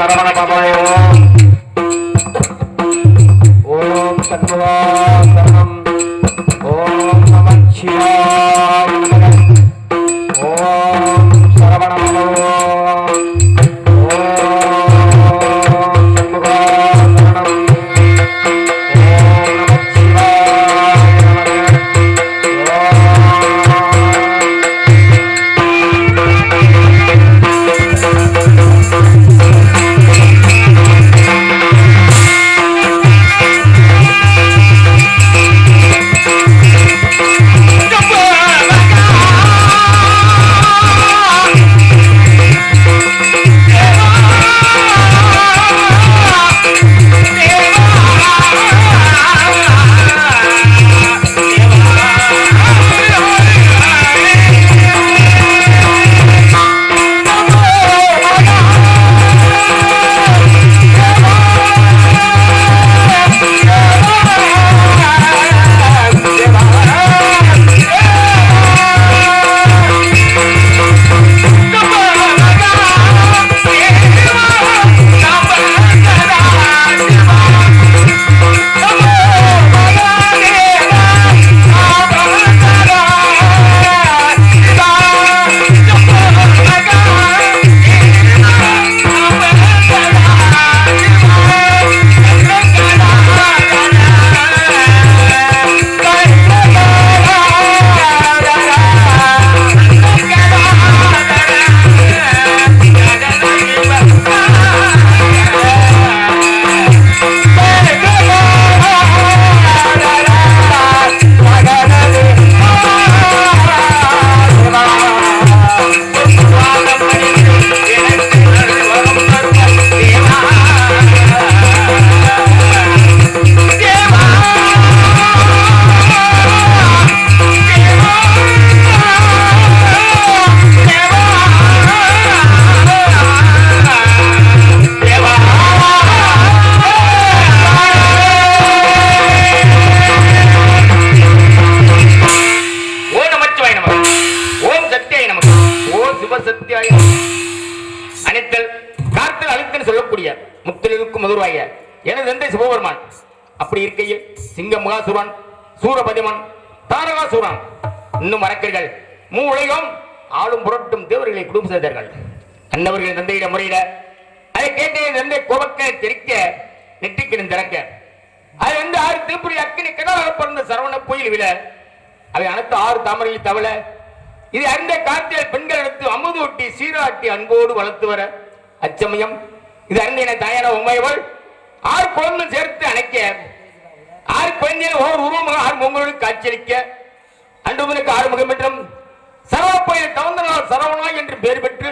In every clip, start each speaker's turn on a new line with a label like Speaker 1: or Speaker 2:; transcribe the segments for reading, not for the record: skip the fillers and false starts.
Speaker 1: சரவண பவாய ஓம் சண்முகா சரணம் ஓம் நம சிவாய ஓம் சரவண பவோ அப்படி இருக்கையில் சிங்கமுகாசுரன் சூரபதிமன் தாரகாசுரன் இன்னும் மறக்கிறீர்கள் மூளையும் ஆளும் புரட்டும் தேவர்களை குடும்ப செய்தார்கள் அன்னவர்கள் தந்தையிட முறையிட அதை கேட்ட தந்தை கோபக்க தெரிக்க நெற்றிக்கிடும் திறக்க அது வந்து 6 திருப்பதி அக்கினி கடலாக பிறந்த சரவண புயல் விழ அவை அனைத்து 6 தாமரையில் தவள இது அறிந்த காற்றில் பெண்கள் எடுத்து அமுது ஒட்டி சீராட்டி அன்போடு வளர்த்து வர அச்சமயம் இது அறிந்த தாயான உமையவள் 6 குழந்தை சேர்த்து அணைக்க 6 குழந்தைகள் ஒவ்வொரு உருவமாக 6 முகங்களோடு காட்சியளிக்க அன்றுவனுக்கு 6 முகம் என்றும் சரவப்பையில் தவந்த நாள் சரவணா என்று பெயர் பெற்று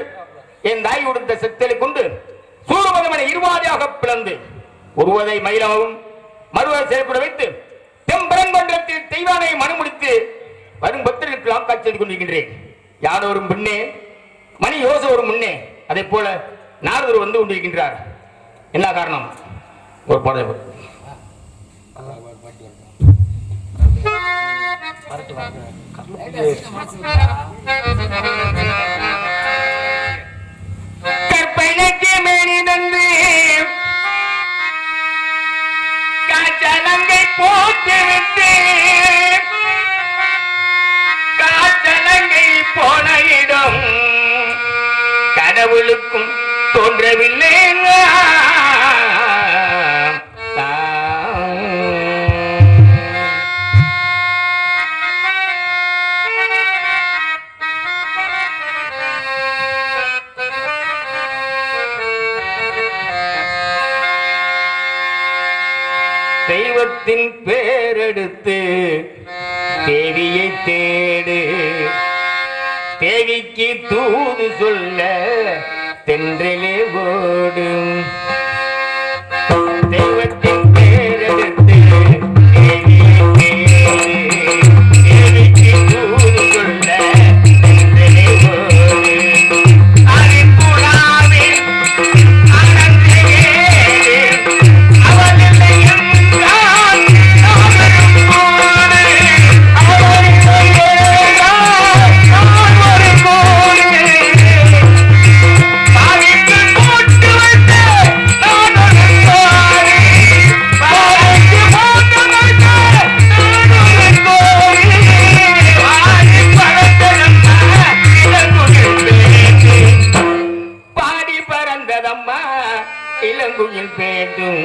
Speaker 1: என் தாய் கொடுத்த செத்தலை கொண்டு சூரபதமனை இருவாதியாக பிளந்து ஒருவதை மயிலாகவும் மறுவதை செயல்பட வைத்து தெம்பரங்கொண்டத்தில் தெய்வானை மனுமுடித்து வரும் பக்தர்களுக்கு நாம் காட்சி கொண்டிருக்கின்றேன். யார் ஒரு முன்னே மணி யோசை ஒரு முன்னே அதே போல நாரதர் வந்து கொண்டிருக்கின்றார். என்ன காரணம்? ஒரு பாடல் கற்பனைக்கு மேனி தந்து காச்சலங்கை போட்டு விட்டு காச்சலங்கை போன இடம் கடவுளுக்கும் தோன்றவில்லை. தெய்வத்தின் பேரெடுத்து தேவியை தேடு, தேவிக்கு தூது சொல்ல தென்றலே ஓடு. தெய்வத்தின் பேரெடுத்து தேவியை தேடு, தேவிக்கு தூது சொல்ல தென்றலே ஓடு. அரிப்புலாவே இளங்குயில் பேதும்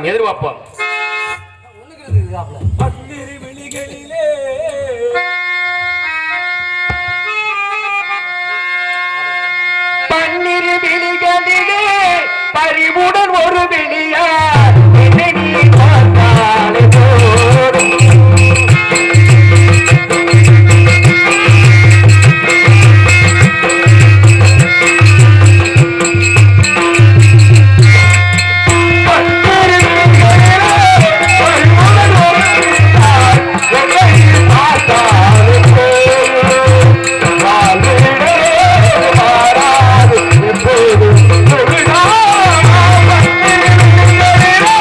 Speaker 1: எதிர்பார்ப்போம். பன்னிரு விழிகளிலே பறிவுடன் ஒரு விழியார் என்னை நீ பார்த்தாலே போதும்.
Speaker 2: Hey!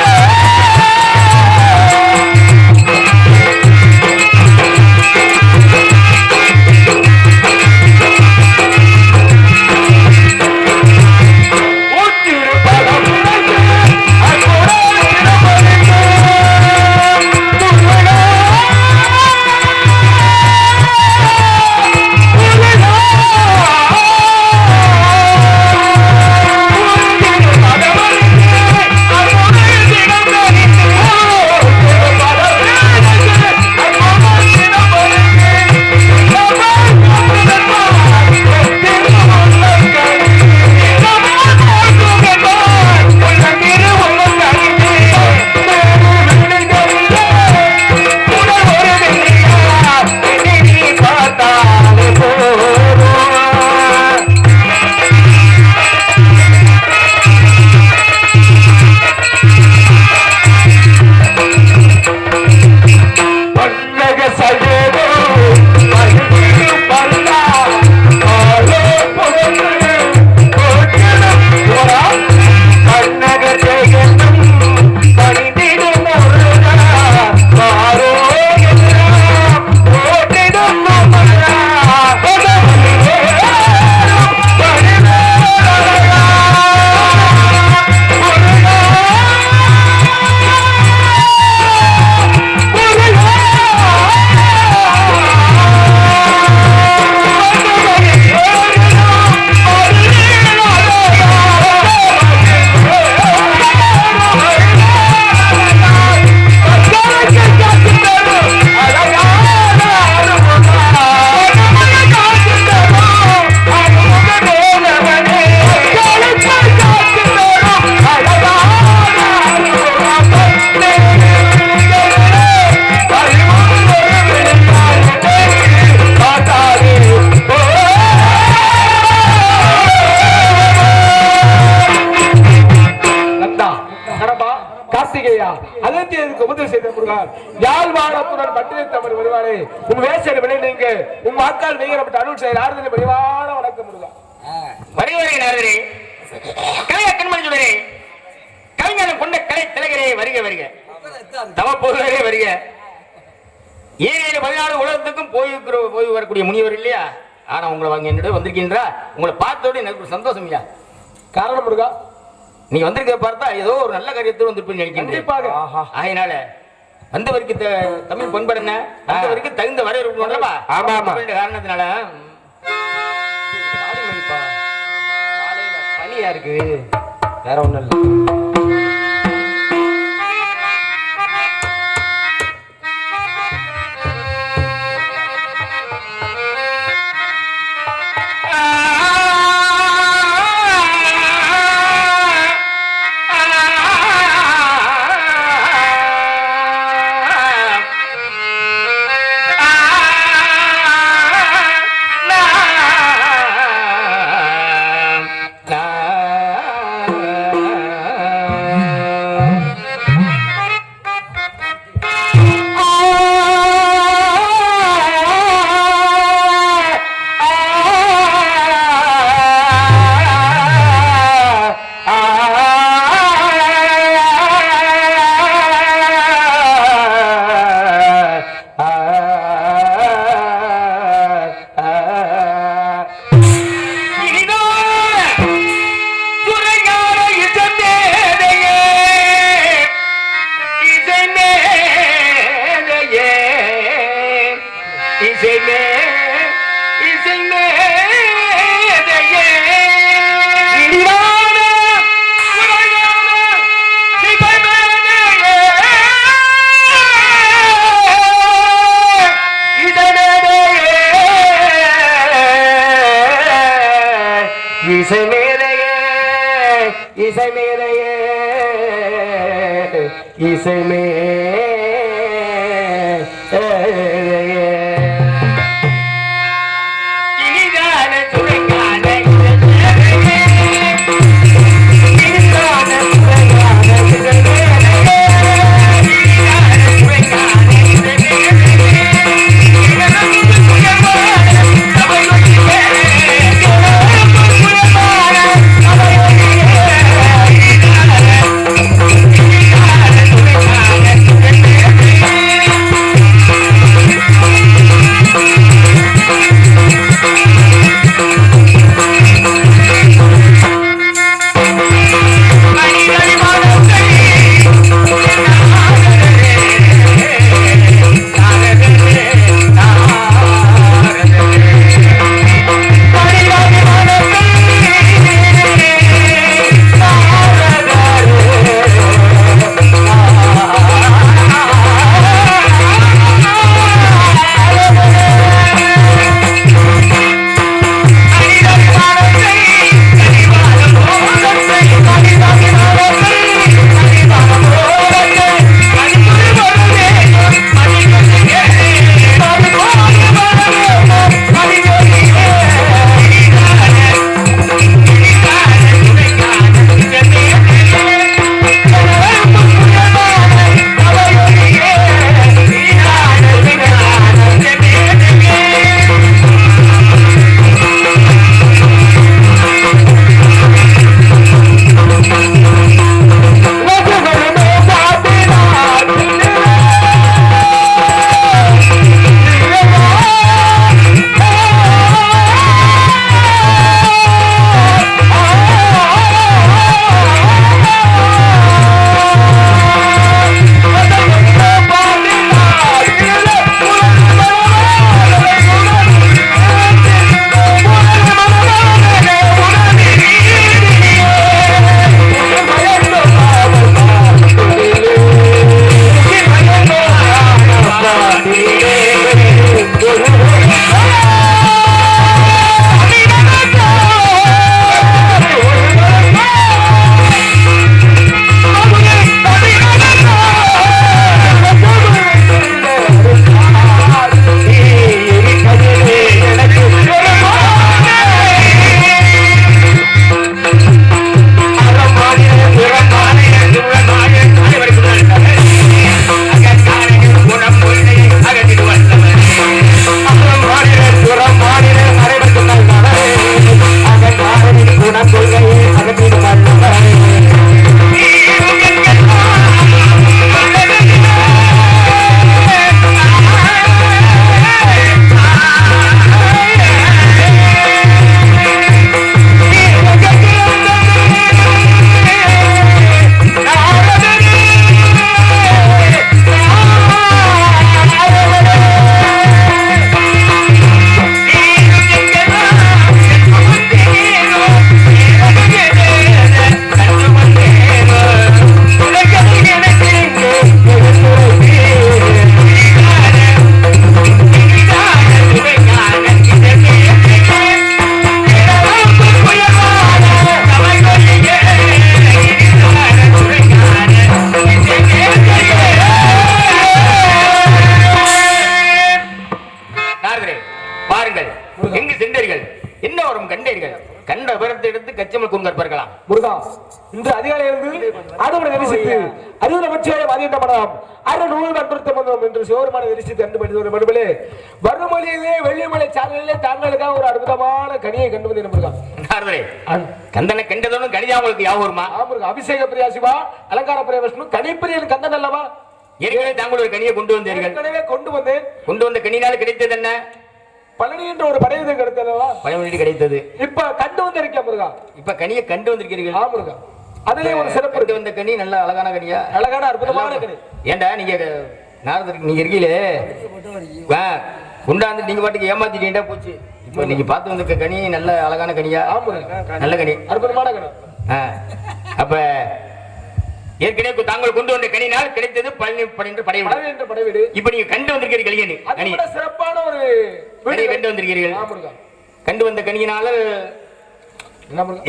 Speaker 2: யாழ்வாணத்துடன் பட்டியலை தமிழ் வருவாரே உன் வேசர் வினை நீங்க உன் வாக்கால் நீங்க நம்ம அருள் செய்ய ஆறுதல் பரிவான வணக்கம் முருகா.
Speaker 1: வருகிறே கலைய கண்மணி சொல்றே கலைஞர் கொண்ட கலை திலகரே வருக வருக தவ பொருளரே வருக. 7-16 உலகத்துக்கும் போய் வரக்கூடிய முனிவர் இல்லையா? ஆனா உங்களை வாங்க என்னிடம் வந்திருக்கின்றா உங்களை பார்த்தோட எனக்கு ஒரு சந்தோஷம் இல்லையா?
Speaker 2: காரணம் முருகா,
Speaker 1: நீங்க வந்திருக்க பார்த்தா ஏதோ ஒரு நல்ல காரியத்தோடு வந்திருப்பீங்க நினைக்கின்றேன். அதனால வந்தவருக்கு தமிழ் பண்பாடு என்ன, வந்தவருக்கு தகுந்த வரவேற்பு அல்லவா? ஆமா ஆமா. காரணத்தினால பனியா இருக்கு, வேற ஒண்ணும் இல்லை. இசைமே யாவரும் கண்டீர்கள். கண்ட விவரத்தை எடுத்து கச்சமல் குங்கற்பர்களாம்.
Speaker 2: முருகா, இன்று அதிகாலையிலிருந்து ஆண்டவனை தரிசித்து அருள் அமைச்சரை மதியம் மனம் அருள் மன்றத்தை வந்தோம் என்று சிவருமான தரிசித்து அன்று மனித மறுபடியே வறுமொழியிலே வெள்ளிமலை சாலையிலே தாங்களுக்காக ஒரு அற்புதமான கனியை கண்டு வந்து முருகா.
Speaker 1: கந்தனை கண்டதோடு கனிதா உங்களுக்கு யாவருமா?
Speaker 2: அபிஷேக பிரியா சிவா, அலங்கார பிரியா விஷ்ணு, கனிப்பிரியன் கந்தன் அல்லவா?
Speaker 1: ஏற்கனவே தாங்கள் ஒரு கனியை கொண்டு வந்தீர்கள். கொண்டு வந்த கனியினால் கிடைத்தது என்ன?
Speaker 2: பழனி என்ற ஒரு படையது கிடைத்ததா?
Speaker 1: பழமொழி கிடைத்தது.
Speaker 2: இப்ப கண்டு வந்திருக்கேன் முருகா.
Speaker 1: இப்ப கனியை கண்டு வந்திருக்கிறீர்கள்.
Speaker 2: முருகா, அதிலே ஒரு சிறப்பு.
Speaker 1: வந்த கனி நல்ல அழகான கனியா?
Speaker 2: அழகான அற்புதமான கனி.
Speaker 1: ஏண்டா நீங்க நாரதருக்கு நீங்க இருக்கீங்களே கொண்டாந்து நீங்க பாட்டுக்கு ஏமாத்திட்டீங்கடா போச்சு. இப்ப நீங்க பார்த்து வந்த கனி நல்ல அழகான கனியா? நல்ல கனி,
Speaker 2: அற்புதமான கனி.
Speaker 1: அப்ப ஏற்கனவே தாங்கள் கொண்டு வந்த கனினால் கிடைத்தது பழனி படைவீடு. இப்ப நீங்க கண்டு வந்திருக்கிறீர்கள்.
Speaker 2: சிறப்பான ஒரு
Speaker 1: கனியை கண்டு வந்திருக்கிறீர்கள். கண்டு வந்த கனியினால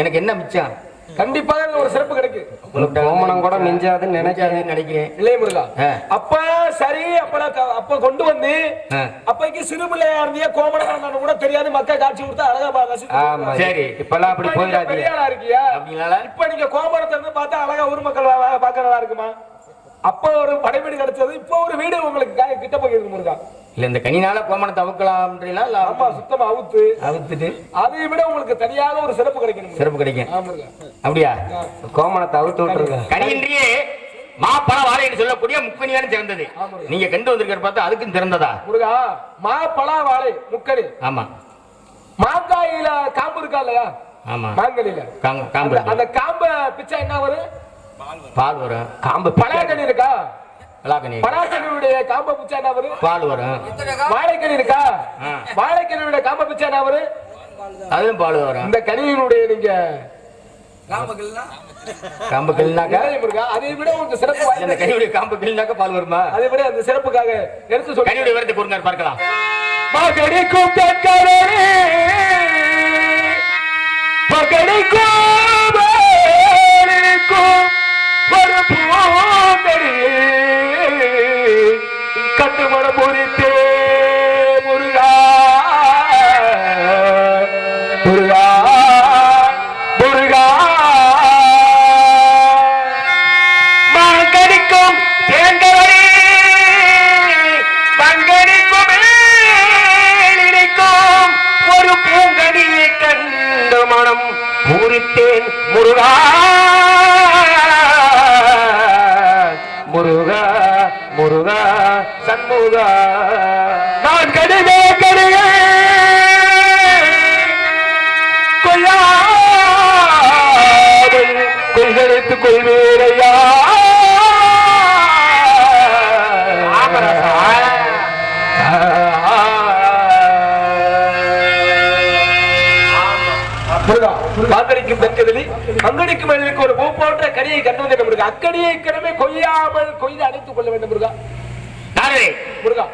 Speaker 1: எனக்கு என்ன மிச்சம்?
Speaker 2: கண்டிப்பாக ஒரு சிறப்பு கிடைக்கும்.
Speaker 3: கோமணம் கூட மிஞ்சாதுன்னு
Speaker 1: நினைக்கிறேன்.
Speaker 2: இல்லையே முருகா. அப்ப சரி, அப்ப கொண்டு வந்து அப்பைக்கு சிறு பிள்ளையா இருந்தியா கோமணம் கூட தெரியாது, மக்கள் காட்சி கொடுத்தா அழகா.
Speaker 1: சரி, இப்பெல்லாம் அப்படி போயிடாது.
Speaker 2: இருக்கியா? இப்ப நீங்க கோமணத்தை இருந்து பார்த்தா அழகா ஊர் மக்கள் பார்க்க நல்லா இருக்குமா? அப்ப ஒரு படைவீடு கிடைச்சது, இப்ப ஒரு வீடு உங்களுக்கு கிட்ட போயிருக்கு முருகா.
Speaker 1: இல்ல இந்த கனினால கோமணத்தை அவுக்கலாம்.
Speaker 2: சுத்தமா அவுத்துட்டு அதை விட உங்களுக்கு தனியாக ஒரு சிறப்பு கிடைக்கும்.
Speaker 1: சிறப்பு கிடைக்கும். அப்படியா?
Speaker 3: கோமணத்தை அவுத்து விட்டுருங்க.
Speaker 1: கனியின்றியே மாப்பழ வாழை என்று சொல்லக்கூடிய முக்கனியான சிறந்தது. நீங்க கண்டு வந்திருக்கிற பார்த்தா அதுக்கும் சிறந்ததா
Speaker 2: முருகா? மாப்பழ வாழை முக்கனி.
Speaker 1: ஆமா.
Speaker 2: மாங்காயில காம்பு இருக்கா இல்லையா?
Speaker 1: ஆமா.
Speaker 2: மாங்கனில
Speaker 1: காம்பு.
Speaker 2: அந்த காம்ப பிச்சை என்ன வரும்?
Speaker 1: பால் வரும்.
Speaker 2: காம்பு பலாக்கனி இருக்கா?
Speaker 1: பலாக்கனியுடைய
Speaker 2: காம்ப பிச்சை என்ன வரும்?
Speaker 1: பால் வரும்.
Speaker 2: வாழைக்கனி இருக்கா? வாழைக்கனியுடைய காம்ப பிச்சை என்ன வரும்?
Speaker 1: அதுவும் பால் வரும்.
Speaker 2: இந்த கனியினுடைய நீங்க
Speaker 1: காம்பு கிள்னாக்கா
Speaker 2: அதை விட உங்களுக்கு சிறப்பு.
Speaker 1: இந்த கனியுடைய காம்பு கிள்னாக்கா பால் வருமா?
Speaker 2: அதை விட அந்த சிறப்புக்காக எடுத்து சொல்ல
Speaker 1: கனியுடைய விவரத்தை கூறுங்க பார்க்கலாம்.
Speaker 2: மகடிக்கும் தக்கரே மகடிக்கும் ஒரு பூங்கடி கட்டுமணம் முறித்தே முருகா முருகா முருகா மங்கடிக்கும் தேங்கவரே மங்கடிக்கும் இணைக்கும் ஒரு பூங்கடியை கண்டு மனம் முறித்தேன் முருகா முருகா முருகா சண்முகா. நான் கடுவே கடுவே கொள்கெடுத்துக் கொள்வேரையா. காங்கடிக்கும் தென்கதலி அங்கடிக்கும் எழுதிக்கு ஒரு பூ போன்ற கனியை கண்டு வந்து முருகா. அக்கடியை கிடமே கொய்யாமல் கொய்து அடைத்துக் கொள்ள வேண்டும் முருகா. முருகா,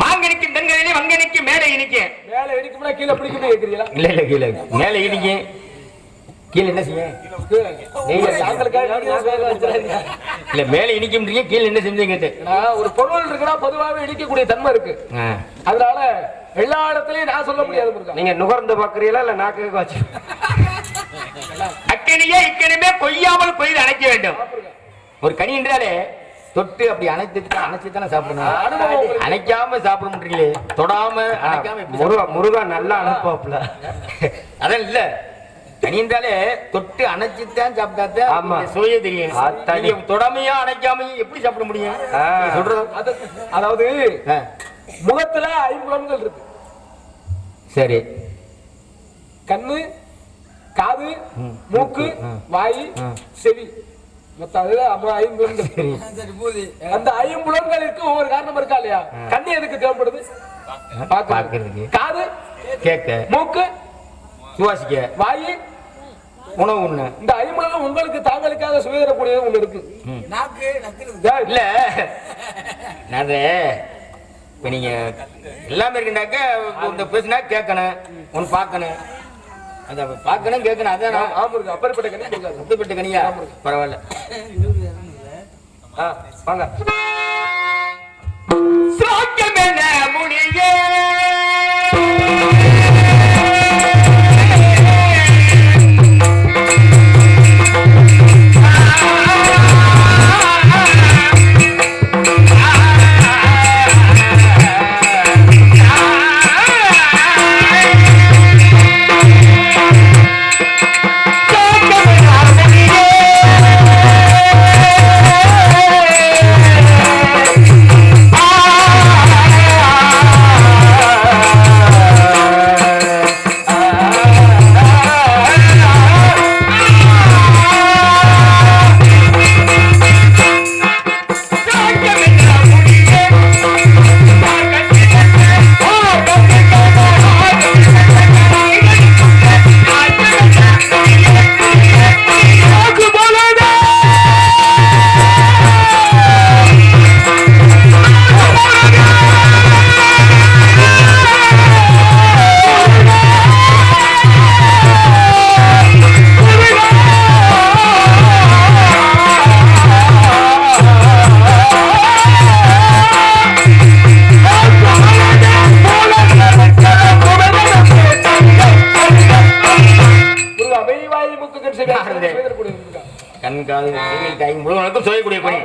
Speaker 1: மாங்கனிக்கும் தென்கதலி மங்கனிக்கு மேலே இனிக்க.
Speaker 2: மேலே இனிக்கும்னா கீழே பிடிக்குமே கேக்குறீங்களா?
Speaker 1: இல்ல இல்ல, கீழே மேலே இனிக்க. கீழே என்ன செய்ய? இல்ல மேலே இனிக்கும், கீழே என்ன செஞ்சீங்க?
Speaker 2: ஒரு பொருள் இருக்குன்னா பொதுவாகவே இடிக்கக்கூடிய தன்மை இருக்கு. அதனால எல்லா இடத்துலயும் நான் சொல்ல முடியாது முருகா.
Speaker 3: நீங்க நுகர்ந்து பாக்குறீங்களா இல்ல நாக்கு வச்சு?
Speaker 1: அக்கனியே இக்கனிமே கொய்யாமல் கொய்து அணைக்க வேண்டும். ஒரு கனி என்றாலே தொட்டு அப்படி அணைச்சுதானே சாப்பிடணும். அணைக்காம சாப்பிட முடியல, தொடாம அணைக்காம.
Speaker 3: முருகா நல்லா அனுப்பாப்ல.
Speaker 1: அதான் இல்ல, கனி என்றாலே தொட்டு அணைச்சுதான் சாப்பிட்டாதான் சுவையே தெரியும். தொடாமையா அணைக்காமையும் எப்படி சாப்பிட முடியும் சொல்றது?
Speaker 2: அதாவது முகத்துல ஐம்புலன்கள் இருக்கு.
Speaker 1: சரி,
Speaker 2: கண்ணு, காது, மூக்கு, வாய், செவி, மொத்தம் ஐம்புலன்கள். அந்த ஐம்புலன்களுக்கு ஒவ்வொரு காரணம் இருக்கா இல்லையா? கண்ணு எதுக்கு தேவைப்படுது?
Speaker 1: பார்க்கிறதுக்கு.
Speaker 2: காது
Speaker 1: கேட்க,
Speaker 2: மூக்கு
Speaker 1: சுவாசிக்க,
Speaker 2: வாய்
Speaker 1: உணவு உண்ண.
Speaker 2: இந்த ஐம்புலன்கள் உங்களுக்கு தாங்களுக்காக சுயதரக்கூடியது ஒண்ணு இருக்கு.
Speaker 1: இல்ல இப்ப நீங்க எல்லாமே இருக்குனாக்க இந்த பேசினா கேட்கணும், ஒன்னு பார்க்கணும், அத பார்க்கணும் கேட்கணும். அதான்
Speaker 2: அப்பேற்பட்ட கனி.
Speaker 1: அப்பேற்பட்ட கனியா? பரவாயில்ல,
Speaker 3: வாங்க.
Speaker 1: சாக்கியம் என்ன முடியே
Speaker 2: வாய் மூக்கு கண் செவி செய்யக்கூடிய முருகா.
Speaker 1: கண் காது செவி கை முழுவதும் சொல்லக்கூடிய கொடி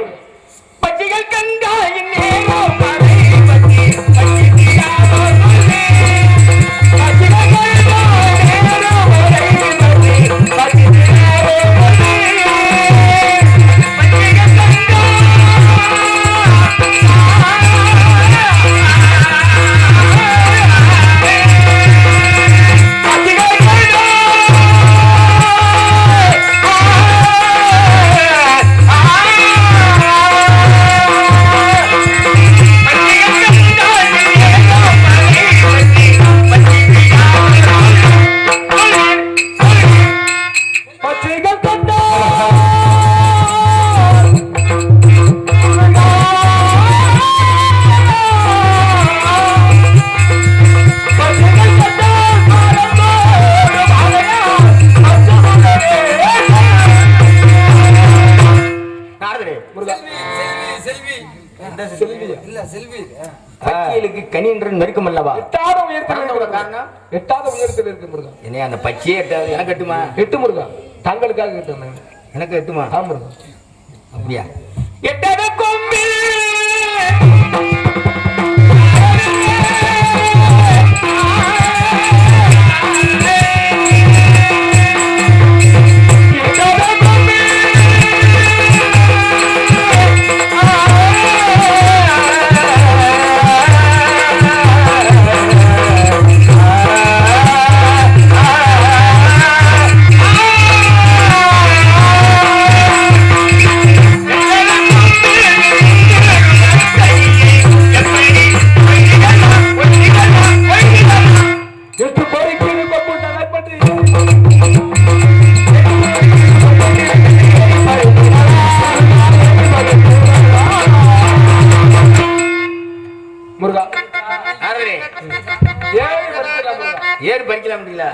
Speaker 1: பச்சைகள் கண்காயின் நேரோ மறை பச்சி பச்சியாரோ சொல்லே பச்சைகள் கண்காயின் நேரோ மறை பச்சி பச்சியாரோ சொல்லே பச்சைகள் பச்சியலுக்கு கனி என்ற நெருக்கம் அல்லவா?
Speaker 2: எட்டாத உயரத்தில்
Speaker 1: காரணம்
Speaker 2: எட்டாத உயரத்தில் இருக்கு முருகா.
Speaker 1: என்ன அந்த பச்சியே எட்டாது எனக்கு எட்டுமா?
Speaker 2: எட்டு முருகா, தங்களுக்காக எட்டு
Speaker 1: எனக்கு எட்டுமா?
Speaker 2: ஆ முருகா.
Speaker 1: அப்படியா? எட்டாத கொம்பில் ஏறு பறிக்கலாம் முடியல.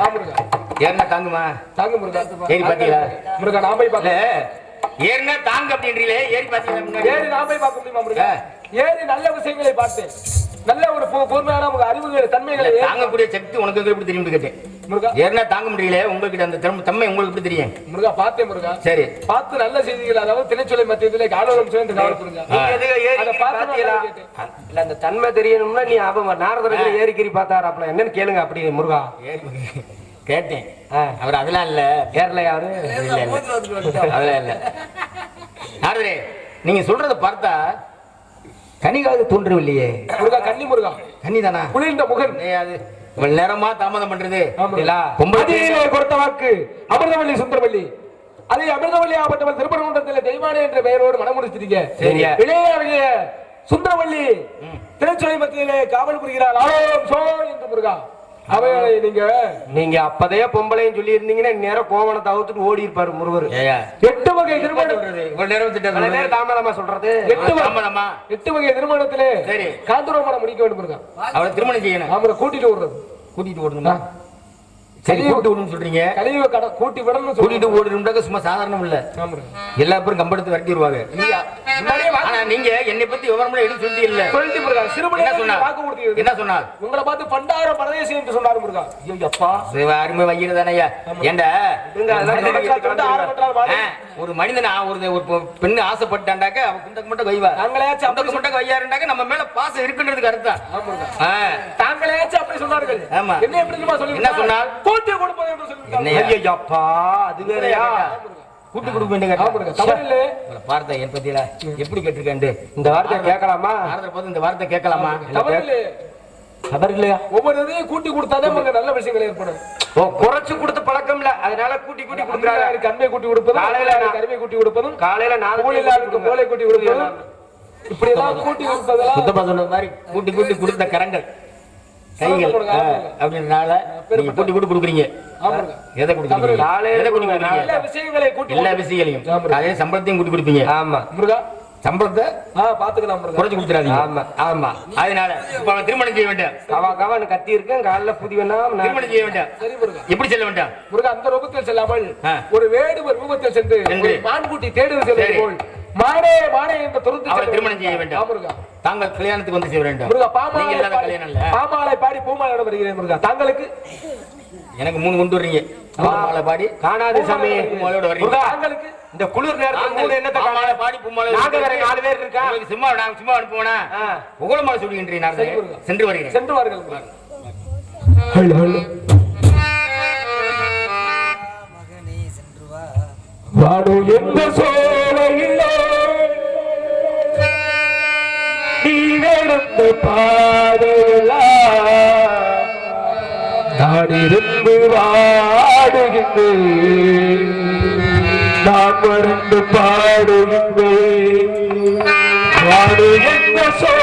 Speaker 1: ஏறினா தாங்குமா?
Speaker 2: தாங்க முருகா.
Speaker 1: ஏறி பாத்தீங்களா
Speaker 2: முருகா? நான் போய் பார்க்கல.
Speaker 1: ஏறினா தாங்க அப்படின்றீங்களே, ஏறி பாத்தீங்களா?
Speaker 2: ஏறி நான் போய் பார்க்க முடியுமா முருகா? ஏறி நல்ல விஷயங்களை பார்த்தேன். நல்ல ஒரு கூர்மையான அறிவுகள் தன்மைகளை
Speaker 1: தாங்கக்கூடிய சக்தி உனக்கு எப்படி தெரியும் கேட்டேன்
Speaker 2: முருகா.
Speaker 1: ஏறினா தாங்க முடியல, உங்களுக்கு அந்த தன்மை உங்களுக்கு எப்படி தெரியும்?
Speaker 2: முருகா பார்த்தேன் முருகா.
Speaker 1: சரி,
Speaker 2: பார்த்து நல்ல செய்திகள், அதாவது திணைச்சொலை மத்தியத்திலே காலோரம் சேர்ந்து கவலைப்படுங்க.
Speaker 3: இல்ல அந்த தன்மை தெரியணும்னா நீ அவ நாரதர்கள் ஏறிக்கிரி பார்த்தாராப்ல என்னன்னு கேளுங்க. அப்படி முருகா
Speaker 1: கேட்டேன். அவர் அதெல்லாம் இல்ல,
Speaker 3: ஏறல யாரு
Speaker 1: அதெல்லாம் இல்ல. நாரதரே, நீங்க சொல்றத பார்த்தா கனிகாவது தோன்றவில்லையே.
Speaker 2: முருகா கன்னி முருகா.
Speaker 1: கன்னிதானா?
Speaker 2: குளிர்ந்த முகன்.
Speaker 1: அது இவ்வளவு நேரமா தாமதம் பண்றது
Speaker 2: பொம்பளையிலே கொடுத்த வாக்கு அமிர்தவல்லி சுந்தரவல்லி. அதே அமிர்தவல்லி ஆபட்டவள் திருப்பரங்குன்றத்தில் தெய்வானே என்ற பெயரோடு மனம் முடிச்சிருக்க. இளைய சுந்தரவல்லி திருச்சொலை மத்தியிலே காவல் புரிகிறார். ஆலோம் சோ என்று முருகா. அவைகளை நீங்க
Speaker 3: அப்பதே பொம்பளையும் சொல்லி இருந்தீங்கன்னா நேரம் கோவணத்தை அவுத்துட்டு ஓடி இருப்பாரு முருகர்.
Speaker 2: 8 வகை திருமணம்
Speaker 3: தாமதமா சொல்றது.
Speaker 2: 8 வகை திருமணத்திலே காந்தரோமணம் முடிக்க வேண்டும் முருகா.
Speaker 1: அவளை திருமணம் செய்யணும்.
Speaker 2: அவரை கூட்டிட்டு ஓடுறது.
Speaker 1: கூட்டிட்டு ஓடணுமா? சரி, கூட்டி விடணும்னு சொல்றீங்க.
Speaker 2: கலியுக கடை கூட்டி விடணும்.
Speaker 1: கூட்டிட்டு ஓடுறதுக்கு சும்மா சாதாரணம் இல்ல. எல்லா பேரும் கம்பெடுத்து வரட்டிடுவாங்க. ஆனா நீங்க என்னை பத்தி விவரமா எடுத்து சொல்லி இல்ல
Speaker 2: சொல்லிட்டு முருகா. சிறுமணி
Speaker 1: என்ன சொன்னார்?
Speaker 2: உங்களை பார்த்து பண்டாரம் பரதேசி என்று சொன்னாரு முருகா.
Speaker 1: ஐயோப்பா, அருமை வயிறு தானையா. ஏண்டா ஒரு மனிதனா ஒரு பெண்ணு ஆசைப்பட்டாண்டாக்க அவ குண்டக்கு மட்டும் வைவா.
Speaker 2: நாங்களாச்சும்
Speaker 1: குண்டக்கு மட்டும் வையாருண்டாக்க நம்ம மேல பாசம் இருக்குன்றதுக்கு அர்த்தம்.
Speaker 2: தாங்களாச்சும் அப்படி சொன்னார்கள்.
Speaker 1: ஆமா,
Speaker 2: என்ன எப்படி சொல்லி
Speaker 1: என்ன சொன்னார்?
Speaker 2: கூட்டி கொடுப்பது என்று சொல்லிட்டாங்க.
Speaker 3: ஐயோப்பா, அது வேறயா?
Speaker 1: கூட்டி கொடுக்க வேண்டிய வார்த்தை என் பத்தியில எப்படி கேட்டிருக்கேன்? இந்த வார்த்தை கேட்கலாமா? இந்த வார்த்தை கேட்கலாமா?
Speaker 2: ஒவ்வொரு கூட்டி கொடுத்தாதான் நல்ல விஷயங்கள் ஏற்படும்.
Speaker 3: குறைச்சு கொடுத்த பழக்கம் இல்ல, அதனால கூட்டி கூட்டி கொடுக்குறாங்க.
Speaker 2: கண்மை கூட்டி கொடுப்பதும், காலையில கருமை கூட்டி கொடுப்பதும்,
Speaker 3: காலையில 4
Speaker 2: போலை கூட்டி கொடுப்பதும், இப்படி எல்லாம் கூட்டி கொடுப்பதெல்லாம்
Speaker 1: சுத்தமா சொன்ன மாதிரி கூட்டி கூட்டி கொடுத்த கரங்கள் கைகள் அப்படின்றனால நீங்க கூட்டி கூட்டி கொடுக்குறீங்க. எதை கொடுக்குறீங்க? எல்லா விஷயங்களையும் அதே சம்பளத்தையும் கூட்டி கொடுப்பீங்க.
Speaker 2: ஆமா முருகா,
Speaker 1: சம்பளத்தை
Speaker 2: பாத்துக்கலாம்
Speaker 1: குறைச்சு கொடுத்துறாதீங்க.
Speaker 3: ஆமா ஆமா,
Speaker 1: அதனால இப்ப அவன் திருமணம் செய்ய வேண்டாம்.
Speaker 3: அவன் கத்தி இருக்கேன் காலில் புதி வேண்டாம்.
Speaker 1: திருமணம் செய்ய வேண்டாம்.
Speaker 2: சரி முருகா.
Speaker 1: எப்படி செல்ல வேண்டாம்
Speaker 2: முருகா? அந்த ரூபத்தில் செல்லாமல் ஒரு வேடுவர் ரூபத்தில் சென்று மான்குட்டி தேடுவது செல்வது போல் மானே மானே என்ற துருத்து
Speaker 1: திருமணம் செய்ய வேண்டாம்.
Speaker 2: முருகா,
Speaker 1: தாங்கள் கல்யாணத்துக்கு வந்து செய்ய வேண்டாம்.
Speaker 2: முருகா,
Speaker 1: பாமாலை
Speaker 2: பாடி பூமாலையோட வருகிறேன் முருகா. தாங்களுக்கு
Speaker 1: எனக்கு 3 கொண்டு வர்றீங்க பாமாலை பாடி
Speaker 3: காணாது சாமி
Speaker 1: பூமாலையோட வர்றீங்க
Speaker 3: முருகா,
Speaker 2: தாங்களுக்கு
Speaker 3: இந்த குளிர் நேரத்துல 3 என்னத்தை காணா?
Speaker 1: பாமாலை பாடி பூமாலை
Speaker 3: நாங்க வேற 4 பேர் இருக்கா?
Speaker 1: உங்களுக்கு சும்மா நான் சும்மா அனுப்புவேனா
Speaker 3: ஆ.
Speaker 1: புகழமாலை சொல்லுகின்றேன் நான்
Speaker 2: சரி, முருகா.
Speaker 1: சென்று வருகிறேன்
Speaker 2: சென்று வாருங்கள் ஹலோ ஹலோ வாடு எந்த சோலையிலே நீ நடந்த பாதையெல்லாம் நான் இருந்து வாடுகின்றேன் நான் மறந்து பாடுகின்றேன் வாடு எந்த சோலை